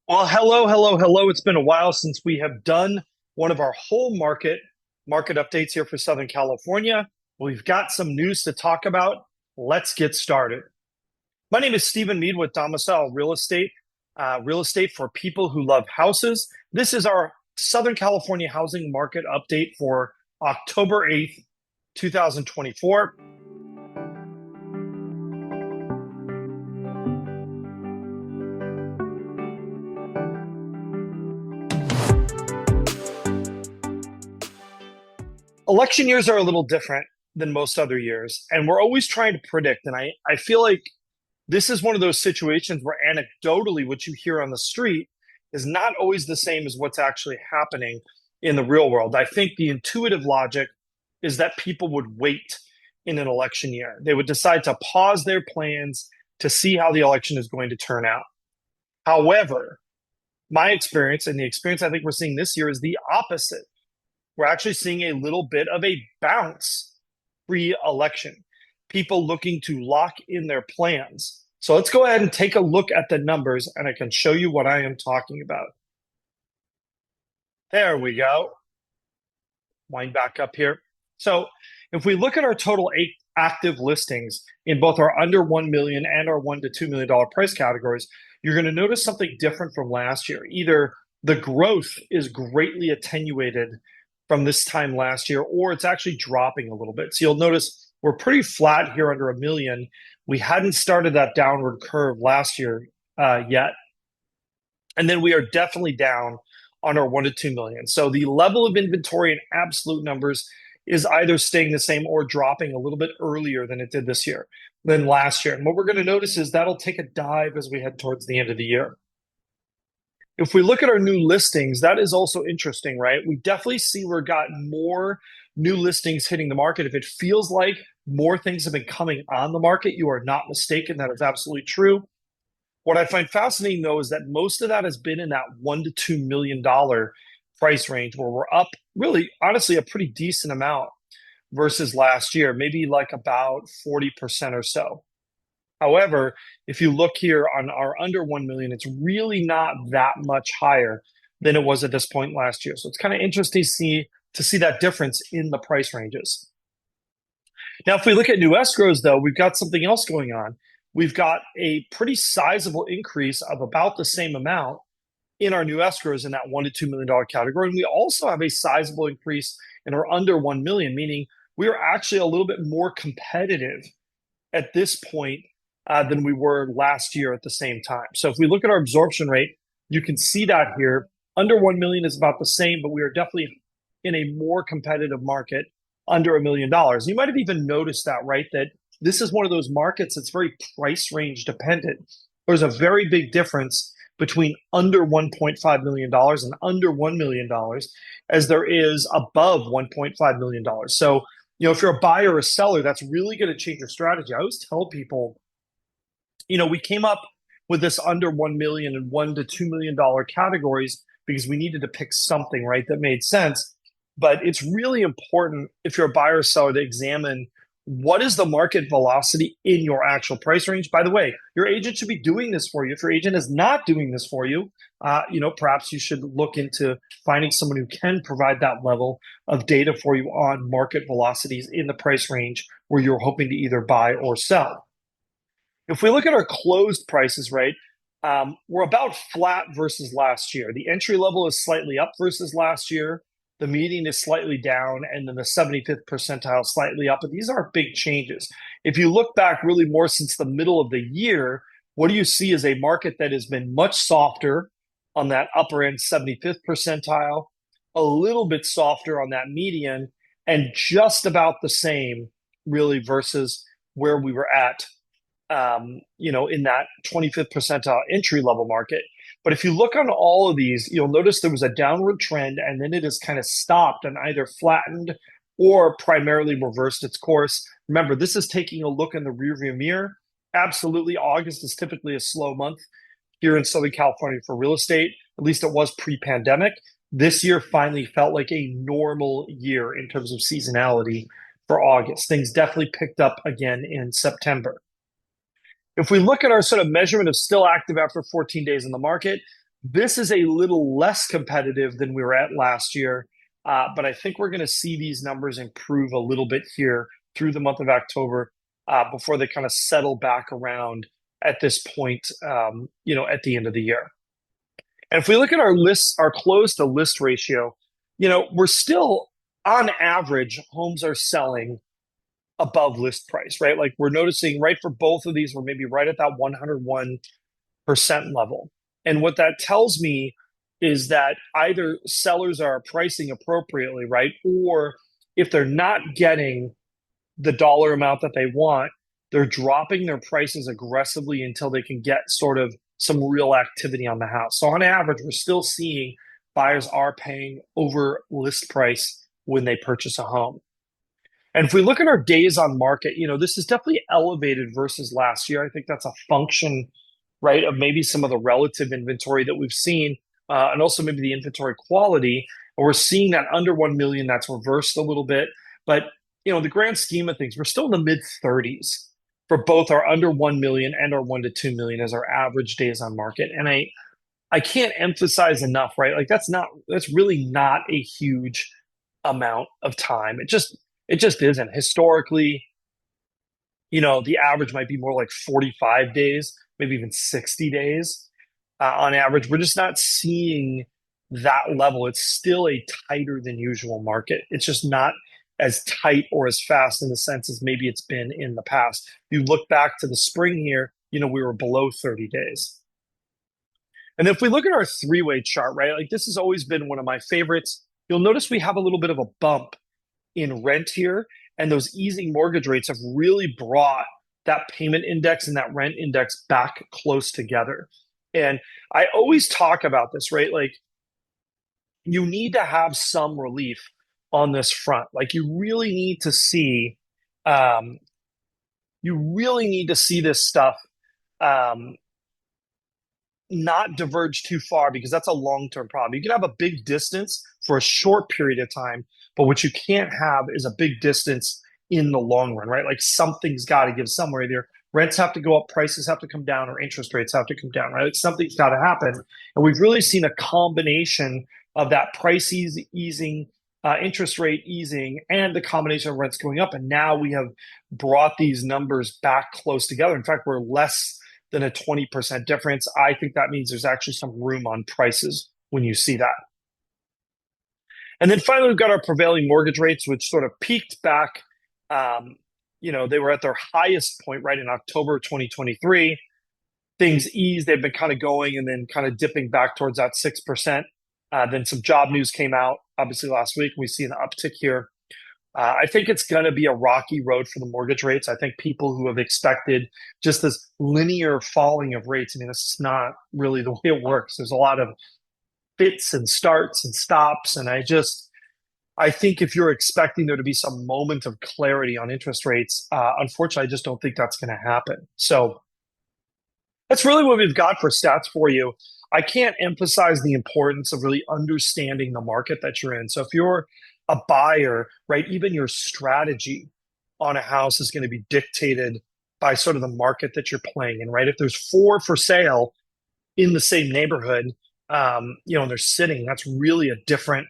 Well, hello, hello, hello. It's been a while since we have done one of our whole market updates here for Southern California. We've got some news to talk about. Let's get started. My name is Stephen Meade with Domicile Real Estate for people who love houses. This is our Southern California housing market update for October 8th, 2024. Election years are a little different than most other years, and we're always trying to predict. And I feel like this is one of those situations where anecdotally, what you hear on the street is not always the same as what's actually happening in the real world. I think the intuitive logic is that people would wait in an election year. They would decide to pause their plans to see how the election is going to turn out. However, my experience and the experience I think we're seeing this year is the opposite. We're actually seeing a little bit of a bounce pre-election, people looking to lock in their plans. So let's go ahead and take a look at the numbers, and I can show you what I am talking about. There we go. Wind back up here. So if we look at our total active listings in both our under 1 million and our $1 to $2 million price categories, you're going to notice something different from last year. Either the growth is greatly attenuated from this time last year, or it's actually dropping a little bit. So you'll notice we're pretty flat here under a million. We hadn't started that downward curve last year yet. And then we are definitely down on our 1 to 2 million. So the level of inventory in absolute numbers is either staying the same or dropping a little bit earlier than it did this year, than last year. And what we're going to notice is that'll take a dive as we head towards the end of the year. If we look at our new listings, that is also interesting, right? We definitely see we've got more new listings hitting the market. If it feels like more things have been coming on the market, you are not mistaken. That is absolutely true. What I find fascinating, though, is that most of that has been in that $1 to $2 million price range, where we're up really, honestly, a pretty decent amount versus last year, maybe like about 40% or so. However, if you look here on our under 1 million, it's really not that much higher than it was at this point last year. So it's kind of interesting to see that difference in the price ranges. Now, if we look at new escrows, though, we've got something else going on. We've got a pretty sizable increase of about the same amount in our new escrows in that $1 to $2 million category. And we also have a sizable increase in our under 1 million, meaning we are actually a little bit more competitive at this point than we were last year at the same time. So if we look at our absorption rate, you can see that here. Under 1 million is about the same, but we are definitely in a more competitive market under $1 million. You might have even noticed that, right? That this is one of those markets that's very price range dependent. There's a very big difference between under $1.5 million and under $1 million as there is above $1.5 million. So, if you're a buyer or a seller, that's really going to change your strategy. I always tell people, we came up with this under 1 million and $1 to $2 million categories because we needed to pick something, right, that made sense. But it's really important, if you're a buyer or seller, to examine what is the market velocity in your actual price range. By the way, your agent should be doing this for you. If your agent is not doing this for you, perhaps you should look into finding someone who can provide that level of data for you on market velocities in the price range where you're hoping to either buy or sell. If we look at our closed prices, right, we're about flat versus last year. The entry level is slightly up versus last year. The median is slightly down, and then the 75th percentile slightly up. But these aren't big changes. If you look back really more since the middle of the year, what do you see is a market that has been much softer on that upper end 75th percentile, a little bit softer on that median, and just about the same really versus where we were at in that 25th percentile entry level market. But if you look on all of these, you'll notice there was a downward trend, and then it has kind of stopped and either flattened or primarily reversed its course. Remember, this is taking a look in the rearview mirror. Absolutely, August is typically a slow month here in Southern California for real estate. At least it was pre-pandemic. This year finally felt like a normal year in terms of seasonality for August. Things definitely picked up again in September. If we look at our sort of measurement of still active after 14 days in the market, This is a little less competitive than we were at last year, but I think we're going to see these numbers improve a little bit here through the month of October before they kind of settle back around at this point, at the end of the year. And if we look at our list, our close to list ratio, we're still on average, homes are selling above list price, right? Like we're noticing right for both of these, we're maybe right at that 101% level. And what that tells me is that either sellers are pricing appropriately, right? Or if they're not getting the dollar amount that they want, they're dropping their prices aggressively until they can get sort of some real activity on the house. So on average, we're still seeing buyers are paying over list price when they purchase a home. And if we look at our days on market, this is definitely elevated versus last year. I think that's a function, right, of maybe some of the relative inventory that we've seen, and also maybe the inventory quality. And we're seeing that under 1 million, that's reversed a little bit. But, in the grand scheme of things, we're still in the mid 30s for both our under 1 million and our 1 to 2 million as our average days on market. And I can't emphasize enough, right? Like that's really not a huge amount of time. It just isn't. Historically, the average might be more like 45 days, maybe even 60 days on average. We're just not seeing that level. It's still a tighter than usual market. It's just not as tight or as fast in the sense as maybe it's been in the past. You look back to the spring here, we were below 30 days. And if we look at our three-way chart, right, like this has always been one of my favorites. You'll notice we have a little bit of a bump in rent here, and those easing mortgage rates have really brought that payment index and that rent index back close together. And I always talk about this, right? Like you need to have some relief on this front. Like you really need to see, this stuff not diverge too far because that's a long-term problem. You can have a big distance for a short period of time, but what you can't have is a big distance in the long run, right? Like something's got to give somewhere. Either rents have to go up, prices have to come down, or interest rates have to come down, right? Like something's got to happen. And we've really seen a combination of that price easing, interest rate easing, and the combination of rents going up. And now we have brought these numbers back close together. In fact, we're less than a 20% difference. I think that means there's actually some room on prices when you see that. And then finally, we've got our prevailing mortgage rates, which sort of peaked back. They were at their highest point right in October 2023. Things eased. They've been kind of going and then kind of dipping back towards that 6%. Then some job news came out, obviously, last week. We see an uptick here. I think it's going to be a rocky road for the mortgage rates. I think people who have expected just this linear falling of rates, this is not really the way it works. There's a lot of fits and starts and stops. And I think if you're expecting there to be some moment of clarity on interest rates, unfortunately, I just don't think that's going to happen. So that's really what we've got for stats for you. I can't emphasize the importance of really understanding the market that you're in. So if you're a buyer, right, even your strategy on a house is going to be dictated by sort of the market that you're playing in, right? If there's 4 for sale in the same neighborhood, and they're sitting, that's really a different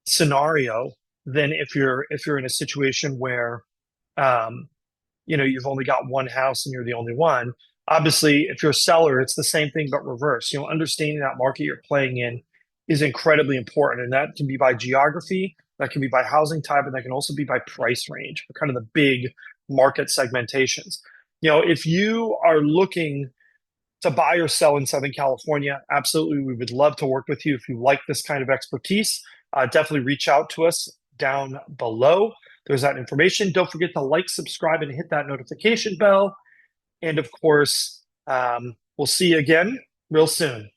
scenario than if you're in a situation where, you've only got one house and you're the only one. Obviously, if you're a seller, it's the same thing, but reverse. Understanding that market you're playing in is incredibly important. And that can be by geography, that can be by housing type, and that can also be by price range, kind of the big market segmentations. If you are looking to buy or sell in Southern California, absolutely, we would love to work with you. If you like this kind of expertise, definitely reach out to us down below. There's that information. Don't forget to like, subscribe, and hit that notification bell. And of course, we'll see you again real soon.